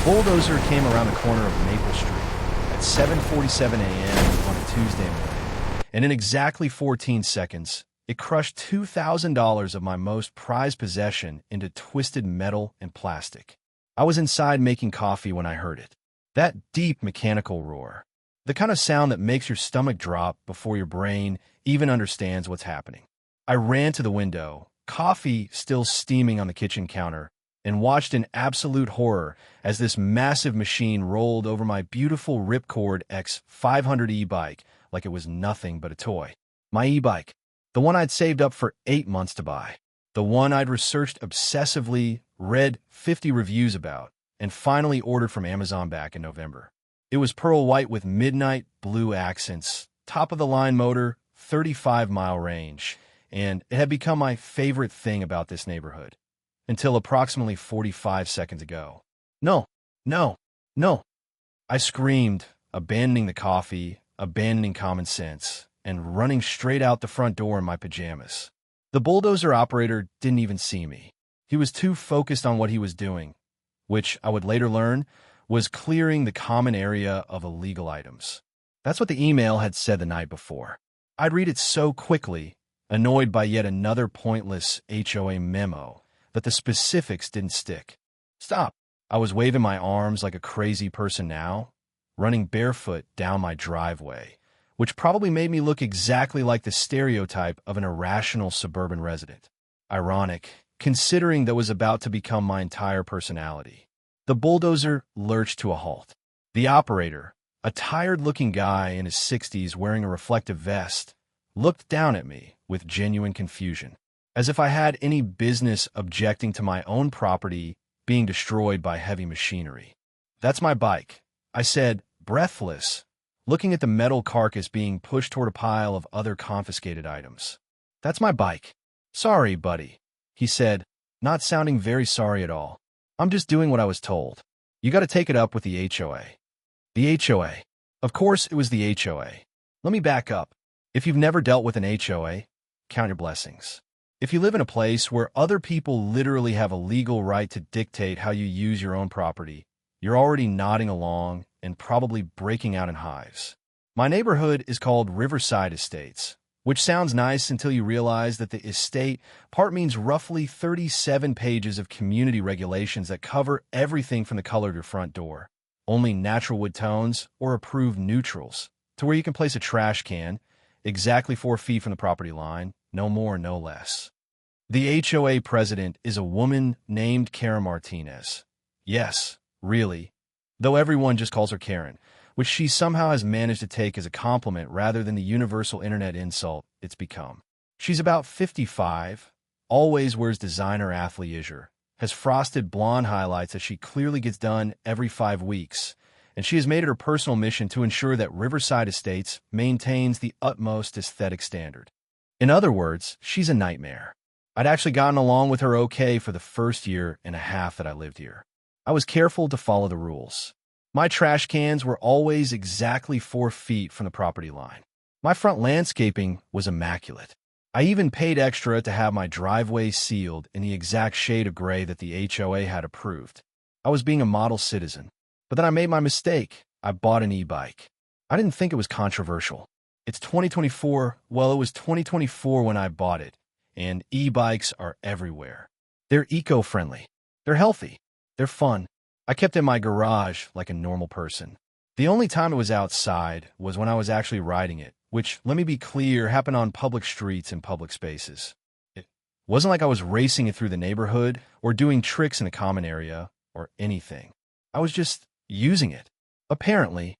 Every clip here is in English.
bulldozer came around the corner of Maple Street at 7:47 a.m. on a Tuesday morning, and in exactly 14 seconds, it crushed $2,000 of my most prized possession into twisted metal and plastic. I was inside making coffee when I heard it. That deep mechanical roar. The kind of sound that makes your stomach drop before your brain even understands what's happening. I ran to the window, coffee still steaming on the kitchen counter, and watched in absolute horror as this massive machine rolled over my beautiful Ripcord X500 e-bike like it was nothing but a toy. My e-bike. The one I'd saved up for 8 months to buy. The one I'd researched obsessively, read 50 reviews about, and finally ordered from Amazon back in November. It was pearl white with midnight blue accents, top-of-the-line motor, 35-mile range, and it had become my favorite thing about this neighborhood. Until approximately 45 seconds ago. No, no, no. I screamed, abandoning the coffee, abandoning common sense, and running straight out the front door in my pajamas. The bulldozer operator didn't even see me. He was too focused on what he was doing, which I would later learn was clearing the common area of illegal items. That's what the email had said the night before. I'd read it so quickly, annoyed by yet another pointless HOA memo, that the specifics didn't stick. Stop. I was waving my arms like a crazy person now, running barefoot down my driveway, which probably made me look exactly like the stereotype of an irrational suburban resident. Ironic, considering that was about to become my entire personality. The bulldozer lurched to a halt. The operator, a tired-looking guy in his 60s wearing a reflective vest, looked down at me with genuine confusion, as if I had any business objecting to my own property being destroyed by heavy machinery. That's my bike, I said, breathless, looking at the metal carcass being pushed toward a pile of other confiscated items. That's my bike. Sorry, buddy, he said, not sounding very sorry at all. I'm just doing what I was told. You got to take it up with the HOA. The HOA. Of course it was the HOA. Let me back up. If you've never dealt with an HOA, count your blessings. If you live in a place where other people literally have a legal right to dictate how you use your own property, you're already nodding along and probably breaking out in hives. My neighborhood is called Riverside Estates, which sounds nice until you realize that the estate part means roughly 37 pages of community regulations that cover everything from the color of your front door, only natural wood tones or approved neutrals, to where you can place a trash can exactly 4 feet from the property line, no more, no less. The HOA president is a woman named Karen Martinez. Yes, really, though everyone just calls her Karen, which she somehow has managed to take as a compliment rather than the universal internet insult it's become. She's about 55, always wears designer athleisure, has frosted blonde highlights that she clearly gets done every 5 weeks, and she has made it her personal mission to ensure that Riverside Estates maintains the utmost aesthetic standard. In other words, she's a nightmare. I'd actually gotten along with her okay for the first year and a half that I lived here. I was careful to follow the rules. My trash cans were always exactly 4 feet from the property line. My front landscaping was immaculate. I even paid extra to have my driveway sealed in the exact shade of gray that the HOA had approved. I was being a model citizen. But then I made my mistake. I bought an e-bike. I didn't think it was controversial. It's 2024. Well, it was 2024 when I bought it. And e-bikes are everywhere. They're eco-friendly. They're healthy. They're fun. I kept it in my garage like a normal person. The only time it was outside was when I was actually riding it, which, let me be clear, happened on public streets and public spaces. It wasn't like I was racing it through the neighborhood or doing tricks in the common area or anything. I was just using it. Apparently,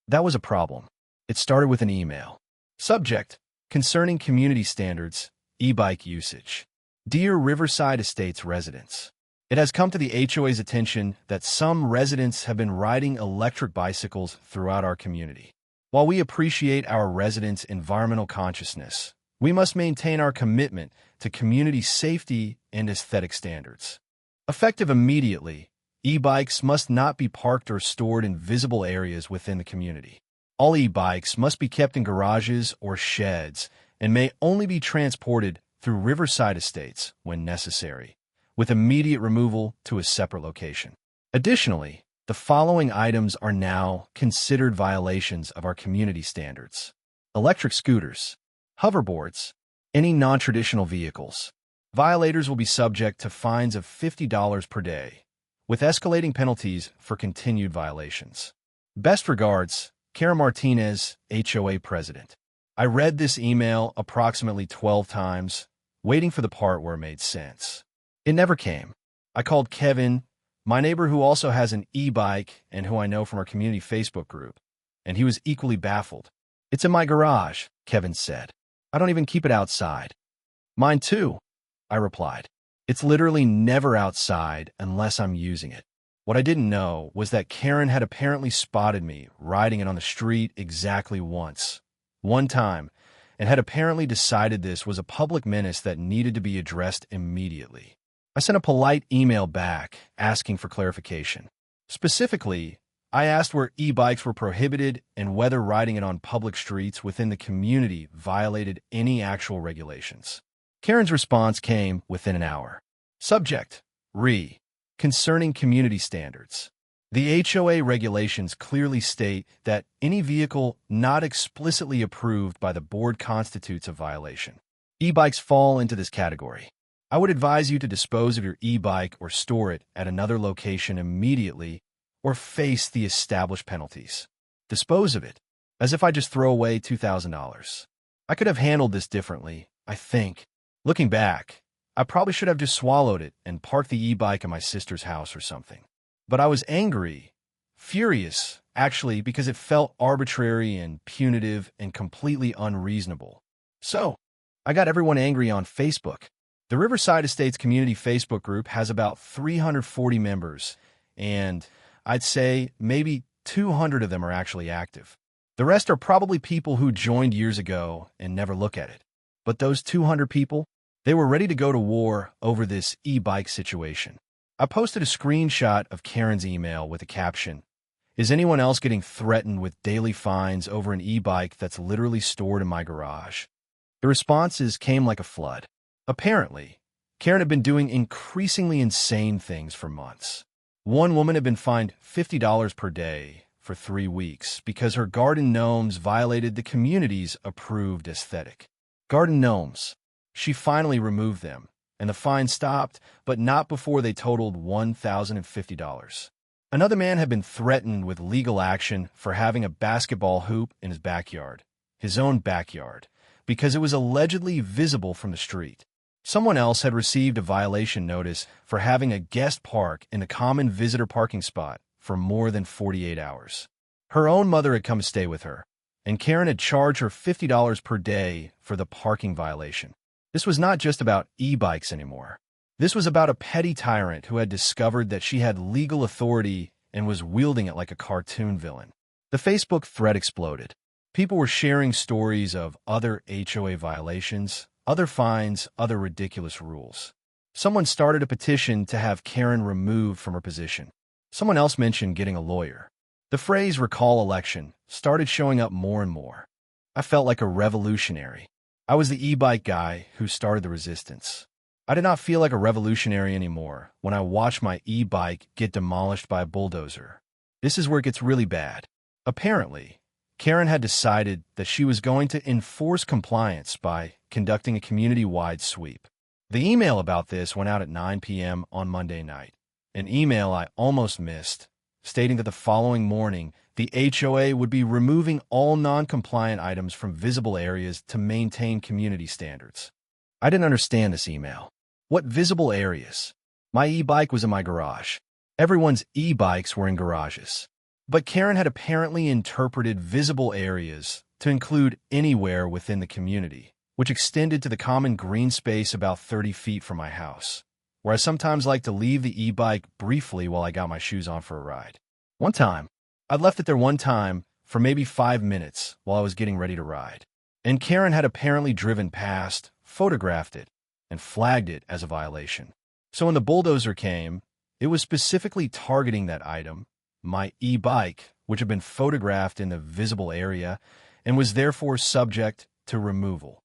that was a problem. It started with an email. Subject: concerning community standards, e-bike usage. Dear Riverside Estates residents, it has come to the HOA's attention that some residents have been riding electric bicycles throughout our community. While we appreciate our residents' environmental consciousness, we must maintain our commitment to community safety and aesthetic standards. Effective immediately, e-bikes must not be parked or stored in visible areas within the community. All e-bikes must be kept in garages or sheds and may only be transported through Riverside Estates when necessary, with immediate removal to a separate location. Additionally, The following items are now considered violations of our community standards: electric scooters, hoverboards, any non-traditional vehicles. Violators will be subject to fines of $50 per day, with escalating penalties for continued violations. Best regards, Karen Martinez, HOA President. I read this email approximately 12 times, waiting for the part where it made sense. It never came. I called Kevin, my neighbor who also has an e-bike and who I know from our community Facebook group, and he was equally baffled. "It's in my garage," Kevin said. "I don't even keep it outside." "Mine too," I replied. "It's literally never outside unless I'm using it." What I didn't know was that Karen had apparently spotted me riding it on the street exactly once. One time, and had apparently decided this was a public menace that needed to be addressed immediately. I sent a polite email back asking for clarification. Specifically, I asked where e-bikes were prohibited and whether riding it on public streets within the community violated any actual regulations. Karen's response came within an hour. Subject: Concerning community standards. The HOA regulations clearly state that any vehicle not explicitly approved by the board constitutes a violation. E-bikes fall into this category. I would advise you to dispose of your e-bike or store it at another location immediately or face the established penalties. Dispose of it, as if I just throw away $2,000. I could have handled this differently, I think. Looking back, I probably should have just swallowed it and parked the e-bike at my sister's house or something. But I was angry, furious, actually, because it felt arbitrary and punitive and completely unreasonable. So, I got everyone angry on Facebook. The Riverside Estates community Facebook group has about 340 members, and I'd say maybe 200 of them are actually active. The rest are probably people who joined years ago and never look at it. But those 200 people, they were ready to go to war over this e-bike situation. I posted a screenshot of Karen's email with a caption: "Is anyone else getting threatened with daily fines over an e-bike that's literally stored in my garage?" The responses came like a flood. Apparently, Karen had been doing increasingly insane things for months. One woman had been fined $50 per day for 3 weeks because her garden gnomes violated the community's approved aesthetic. Garden gnomes. She finally removed them, and the fine stopped, but not before they totaled $1,050. Another man had been threatened with legal action for having a basketball hoop in his backyard, his own backyard, because it was allegedly visible from the street. Someone else had received a violation notice for having a guest park in the common visitor parking spot for more than 48 hours. Her own mother had come to stay with her, and Karen had charged her $50 per day for the parking violation. This was not just about e-bikes anymore. This was about a petty tyrant who had discovered that she had legal authority and was wielding it like a cartoon villain. The Facebook thread exploded. People were sharing stories of other HOA violations, other fines, other ridiculous rules. Someone started a petition to have Karen removed from her position. Someone else mentioned getting a lawyer. The phrase "recall election" started showing up more and more. I felt like a revolutionary. I was the e-bike guy who started the resistance. I did not feel like a revolutionary anymore when I watched my e-bike get demolished by a bulldozer. This is where it gets really bad. Apparently, Karen had decided that she was going to enforce compliance by conducting a community-wide sweep. The email about this went out at 9 p.m. on Monday night, an email I almost missed, stating that the following morning, the HOA would be removing all non-compliant items from visible areas to maintain community standards. I didn't understand this email. What visible areas? My e-bike was in my garage. Everyone's e-bikes were in garages. But Karen had apparently interpreted visible areas to include anywhere within the community, which extended to the common green space about 30 feet from my house, where I sometimes like to leave the e-bike briefly while I got my shoes on for a ride. One time, I'd left it there one time for maybe 5 minutes while I was getting ready to ride, and Karen had apparently driven past, photographed it, and flagged it as a violation. So when the bulldozer came, it was specifically targeting that item, my e-bike, which had been photographed in the visible area and was therefore subject to removal.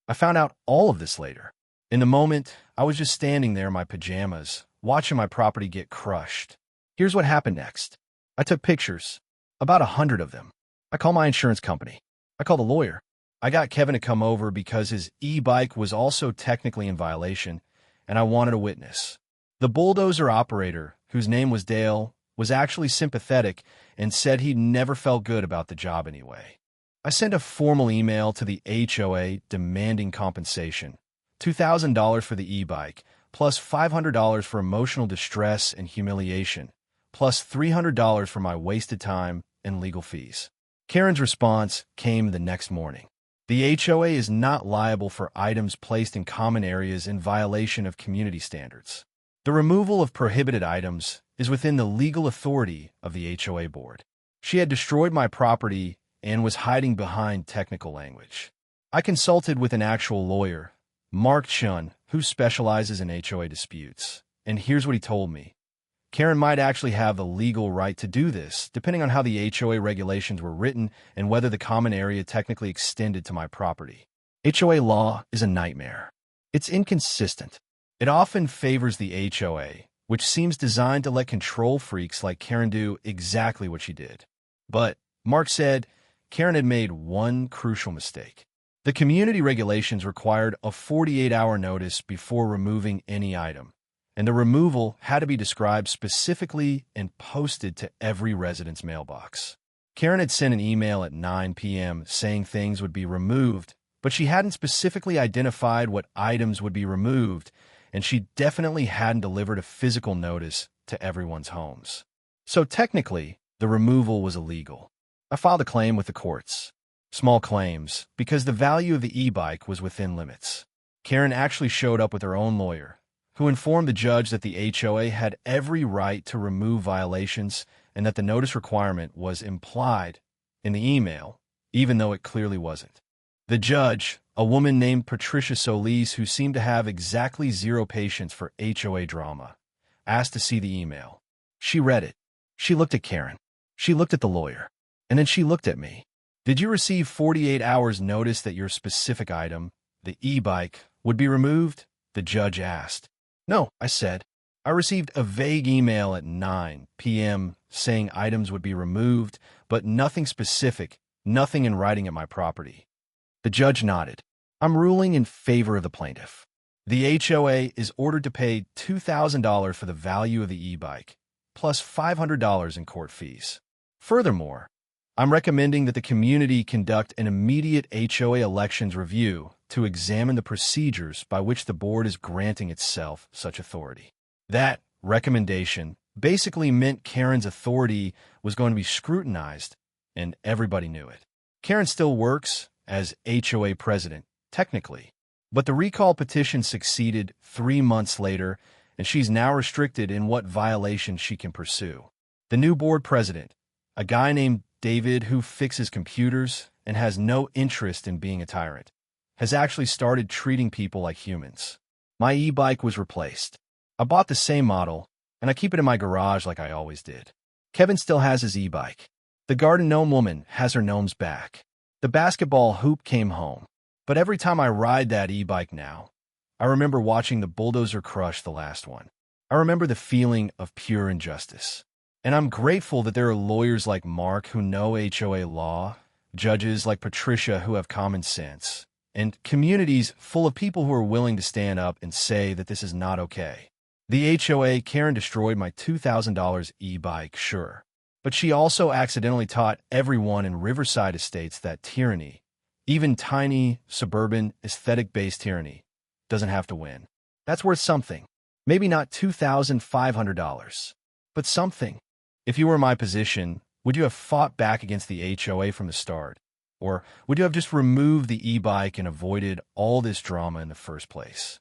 I found out all of this later. In the moment, I was just standing there in my pajamas, watching my property get crushed. Here's what happened next. I took pictures, about 100 of them. I call my insurance company. I call the lawyer. I got Kevin to come over because his e-bike was also technically in violation, and I wanted a witness. The bulldozer operator, whose name was Dale, was actually sympathetic and said he never felt good about the job anyway. I sent a formal email to the HOA demanding compensation, $2,000 for the e-bike, plus $500 for emotional distress and humiliation, plus $300 for my wasted time and legal fees. Karen's response came the next morning. The HOA is not liable for items placed in common areas in violation of community standards. The removal of prohibited items is within the legal authority of the HOA board. She had destroyed my property and was hiding behind technical language. I consulted with an actual lawyer, Mark Chun, who specializes in HOA disputes, and here's what he told me. Karen might actually have the legal right to do this, depending on how the HOA regulations were written and whether the common area technically extended to my property. HOA law is a nightmare. It's inconsistent. It often favors the HOA, which seems designed to let control freaks like Karen do exactly what she did. But, Mark said, Karen had made one crucial mistake. The community regulations required a 48-hour notice before removing any item, and the removal had to be described specifically and posted to every resident's mailbox. Karen had sent an email at 9 p.m. saying things would be removed, but she hadn't specifically identified what items would be removed, and she definitely hadn't delivered a physical notice to everyone's homes. So technically, the removal was illegal. I filed a claim with the courts. Small claims, because the value of the e-bike was within limits. Karen actually showed up with her own lawyer, who informed the judge that the HOA had every right to remove violations and that the notice requirement was implied in the email, even though it clearly wasn't. The judge, a woman named Patricia Solis, who seemed to have exactly zero patience for HOA drama, asked to see the email. She read it. She looked at Karen. She looked at the lawyer. And then she looked at me. Did you receive 48 hours notice that your specific item, the e-bike, would be removed? The judge asked. No, I said. I received a vague email at 9 p.m. saying items would be removed, but nothing specific, nothing in writing at my property. The judge nodded. I'm ruling in favor of the plaintiff. The HOA is ordered to pay $2,000 for the value of the e-bike, plus $500 in court fees. Furthermore, I'm recommending that the community conduct an immediate HOA elections review to examine the procedures by which the board is granting itself such authority. That recommendation basically meant Karen's authority was going to be scrutinized, and everybody knew it. Karen still works as HOA president, technically, but the recall petition succeeded 3 months later, and she's now restricted in what violations she can pursue. The new board president, a guy named David who fixes computers and has no interest in being a tyrant, has actually started treating people like humans. My e-bike was replaced. I bought the same model, and I keep it in my garage like I always did. Kevin still has his e-bike. The garden gnome woman has her gnomes back. The basketball hoop came home. But every time I ride that e-bike now, I remember watching the bulldozer crush the last one. I remember the feeling of pure injustice. And I'm grateful that there are lawyers like Mark who know HOA law, judges like Patricia who have common sense, and communities full of people who are willing to stand up and say that this is not okay. The HOA, Karen destroyed my $2,000 e-bike, sure. But she also accidentally taught everyone in Riverside Estates that tyranny, even tiny, suburban, aesthetic-based tyranny, doesn't have to win. That's worth something. Maybe not $2,500, but something. If you were in my position, would you have fought back against the HOA from the start? Or would you have just removed the e-bike and avoided all this drama in the first place?